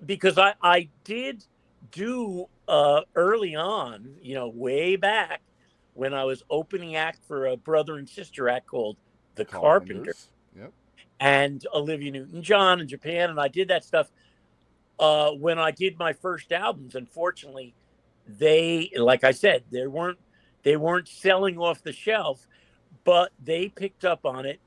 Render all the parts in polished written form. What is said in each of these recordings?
because I did do early on, way back when I was opening act for a brother and sister act called The The Carpenters Carpenters. Yep. and Olivia Newton-John in Japan, and I did that stuff when I did my first albums. Unfortunately, they, like I said, they weren't selling off the shelf, but they picked up on it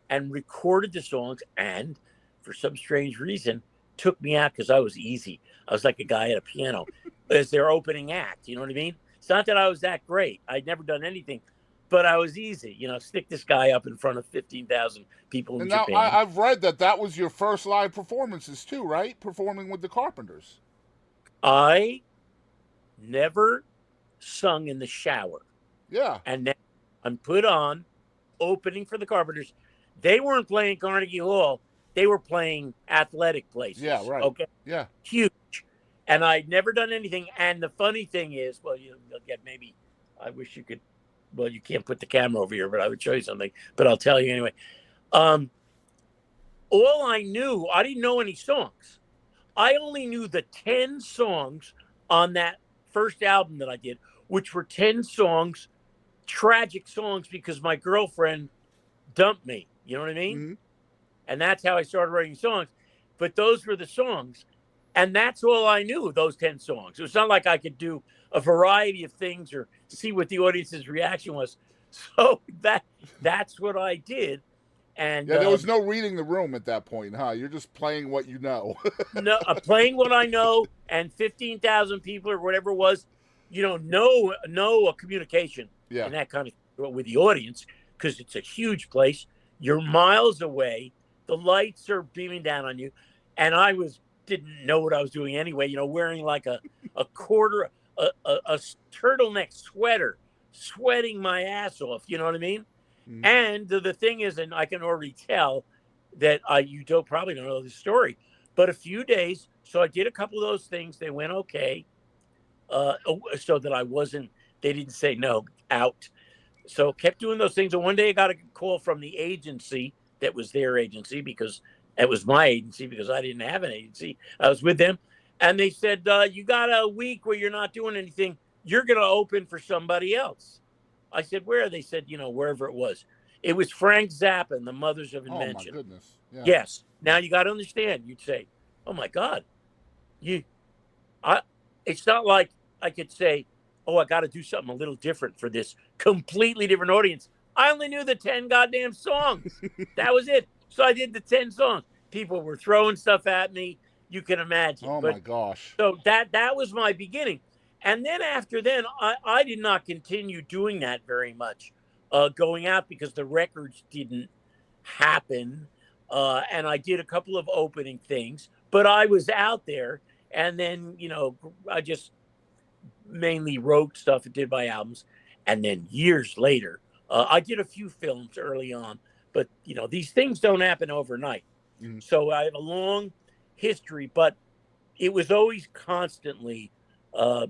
and recorded the songs, and for some strange reason took me out because I was easy. I was like a guy at a piano as their opening act. You know what I mean? It's not that I was that great. I'd never done anything, but I was easy. Stick this guy up in front of 15,000 people in And now Japan. I've read that was your first live performances too, right? Performing with the Carpenters. I never sung in the shower, Yeah. and then I'm put on opening for the Carpenters. They weren't playing Carnegie Hall; they were playing athletic Yeah. places. Right. Okay, Yeah. huge. And I'd never done anything. And the funny thing is, well, you'll get maybe. I wish you could. Well, you can't put the camera over here, but I would show you something. But I'll tell you anyway. Um, all I knew, I didn't know any songs. I only knew the 10 songs on that first album that I did, which were 10 songs, tragic songs, because my girlfriend dumped me. You know what I mean? Mm-hmm. And that's how I started writing songs. But those were the songs. And that's all I knew, those 10 songs. It was not like I could do a variety of things or see what the audience's reaction was. So that's what I did. And Yeah. There was no reading the room at that point, huh? You're just playing what you know. no, playing what I know, and 15,000 people or whatever it was, know a communication Yeah. and that kind of with the audience, because it's a huge place. You're miles away. The lights are beaming down on you. And I didn't know what I was doing anyway, wearing like a quarter, a turtleneck sweater, sweating my ass off. You know what I mean? Mm-hmm. And the thing is, and I can already tell that you probably don't know the story, but a few days. So I did a couple of those things. They went okay, so that I wasn't. They didn't say no out. So kept doing those things. And one day I got a call from the agency that was their agency, because it was my agency, because I didn't have an agency. I was with them, and they said, "You got a week where you're not doing anything. You're going to open for somebody else." I said, "Where?" They said, "Wherever it was." It was Frank Zappa and the Mothers of Oh my Invention. goodness. Yeah. Yes. Now you got to understand. You'd say, "Oh my God, you." I. It's not like I could say, "Oh, I got to do something a little different for this completely different audience." I only knew the 10 goddamn songs. That was it. So I did the 10 songs. People were throwing stuff at me. You can imagine. Oh But my gosh. so that was my beginning. And then after then, I did not continue doing that very much, going out, because the records didn't happen. And I did a couple of opening things, but I was out there. And then, I just mainly wrote stuff and did my albums. And then years later, I did a few films early on, but these things don't happen overnight. Mm-hmm. So I have a long history, but it was always constantly uh,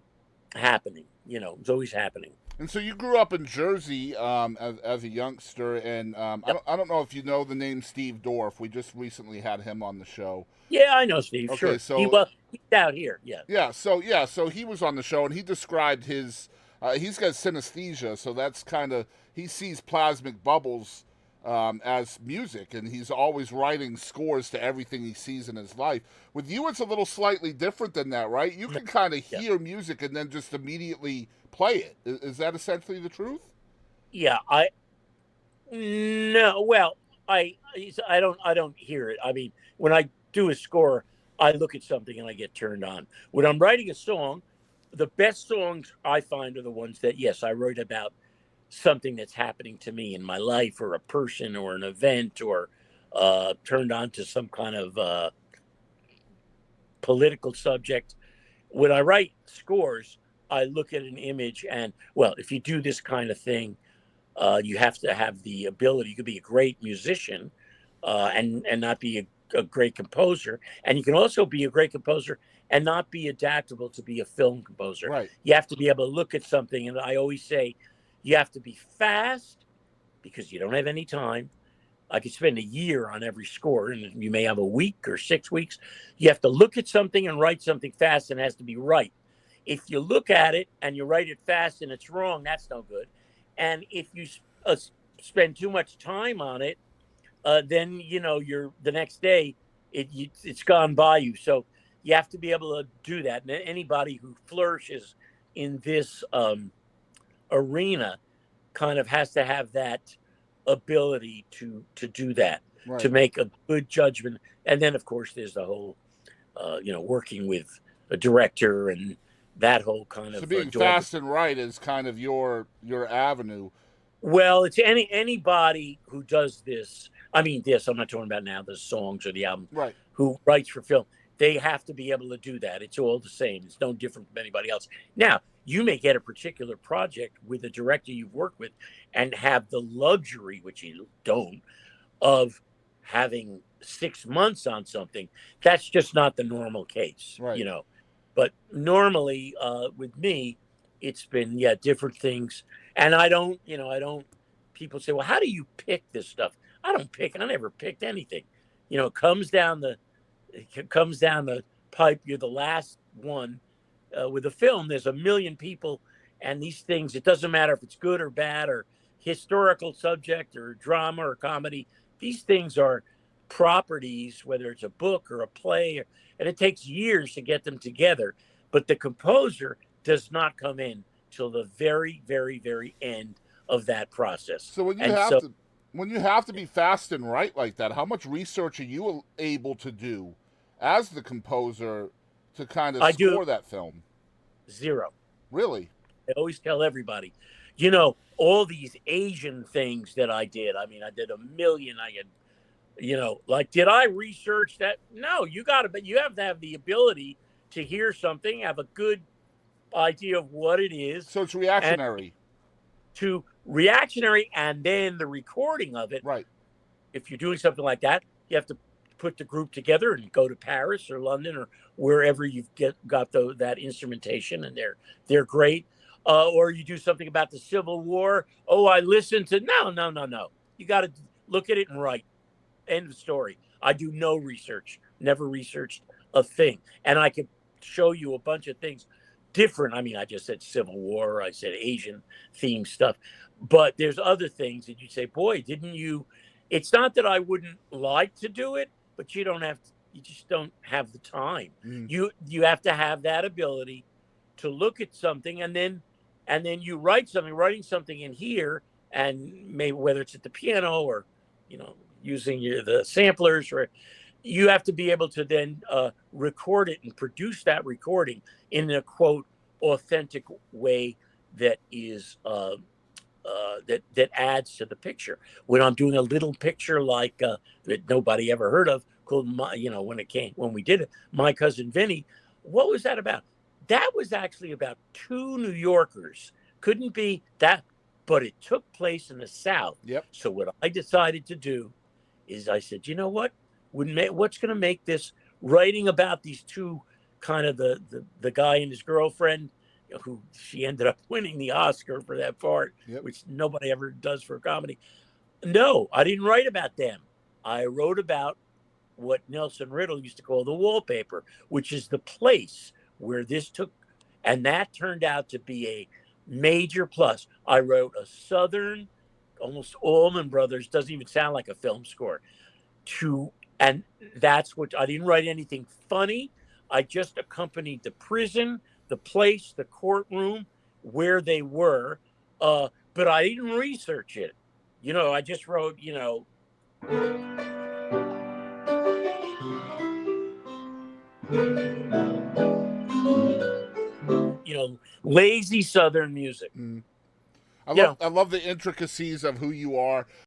happening. It was always happening. And so you grew up in Jersey as a youngster, and Yep. I don't know if you know the name Steve Dorff. We just recently had him on the show. Yeah, I know Steve. Okay, Sure, he so was he's out here. Yeah, so he was on the show, and he described his he's got synesthesia, so that's kind of he sees plasmic bubbles as music, and he's always writing scores to everything he sees in his life. With you, it's a little slightly different than that, right? You no, can kind of yeah, hear music and then just immediately play it. Is that essentially the truth? yeah. I no. Well, I don't hear it. I mean, when I do a score, I look at something and I get turned on. When I'm writing a song, the best songs I find are the ones that, yes, I wrote about something that's happening to me in my life, or a person, or an event, or turned on to some kind of political subject. When I write scores, I look at an image, and, well, if you do this kind of thing, you have to have the ability. You could be a great musician, and not be a great composer, and you can also be a great composer and not be adaptable to be a film composer. Right. You have to be able to look at something, and I always say you have to be fast, because you don't have any time, I could spend a year on every score, and you may have a week or 6 weeks. You have to look at something and write something fast, and it has to be right. If you look at it and you write it fast and it's wrong, that's no good. And if you uh, spend too much time on it, then you're the next day it's gone by you. So you have to be able to do that. And anybody who flourishes in this arena kind of has to have that ability to do that, to Right. make a good judgment. And then of course there's the whole working with a director and that whole kind So of being dog. fast and right is kind of your avenue. Well, it's anybody who does this. I mean, this. I'm not talking about now the songs or the album. Right. Who writes for film? They have to be able to do that. It's all the same. It's no different from anybody else. Now, you may get a particular project with a director you've worked with, and have the luxury, which you don't, of having 6 months on something. That's just not the normal case, Right. But normally, with me, it's been different things. And I don't. People say, "Well, how do you pick this stuff?" I don't pick. I never picked anything. It comes down the pipe. You're the last one with a film. There's a million people, and these things. It doesn't matter if it's good or bad or historical subject or drama or comedy. These things are properties, whether it's a book or a play, and it takes years to get them together. But the composer does not come in till the very, very, very end of that process. So And so when you have to be fast and right like that, how much research are you able to do as the composer to kind of I do score that film? zero. Really? I always tell everybody, all these Asian things that I did. I mean, I did a million. I had, like, did I research that? No, but you have to have the ability to hear something, have a good idea of what it is, So it's and reactionary. to reactionary, and then the recording of it. Right. If you're doing something like that, you have to put the group together and go to Paris or London or wherever you've got that instrumentation, and they're great. Or you do something about the Civil War. Oh, I listened to no, no, no, no. You got to look at it and write. End of story. I do no research. Never researched a thing, and I could show you a bunch of things different. I mean, I just said Civil War. I said Asian themed stuff, but there's other things that you say, boy, didn't you? It's not that I wouldn't like to do it, but you don't have to. You just don't have the time. Mm. You have to have that ability to look at something, and then you writing something in here, and maybe whether it's at the piano or using the samplers, or you have to be able to then record it and produce that recording in a quote authentic way that is that adds to the picture. When I'm doing a little picture like that nobody ever heard of, called when we did it, My Cousin Vinny. What was that about? That was actually about two New Yorkers. Couldn't be that, but it took place in the South. Yep. So what I decided to do is I said, you know what? What's going to make this writing about these two, kind of the guy and his girlfriend, who she ended up winning the Oscar for that part, Yep. which nobody ever does for a comedy. No, I didn't write about them. I wrote about what Nelson Riddle used to call the wallpaper, which is the place where this took, and that turned out to be a major plus. I wrote a Southern, almost Allman Brothers, doesn't even sound like a film score, and that's what I didn't write anything funny. I just accompanied the prison, the place, the courtroom, where they were, but I didn't research it. I just wrote, lazy Southern music. Mm. You know, I love the intricacies of who you are.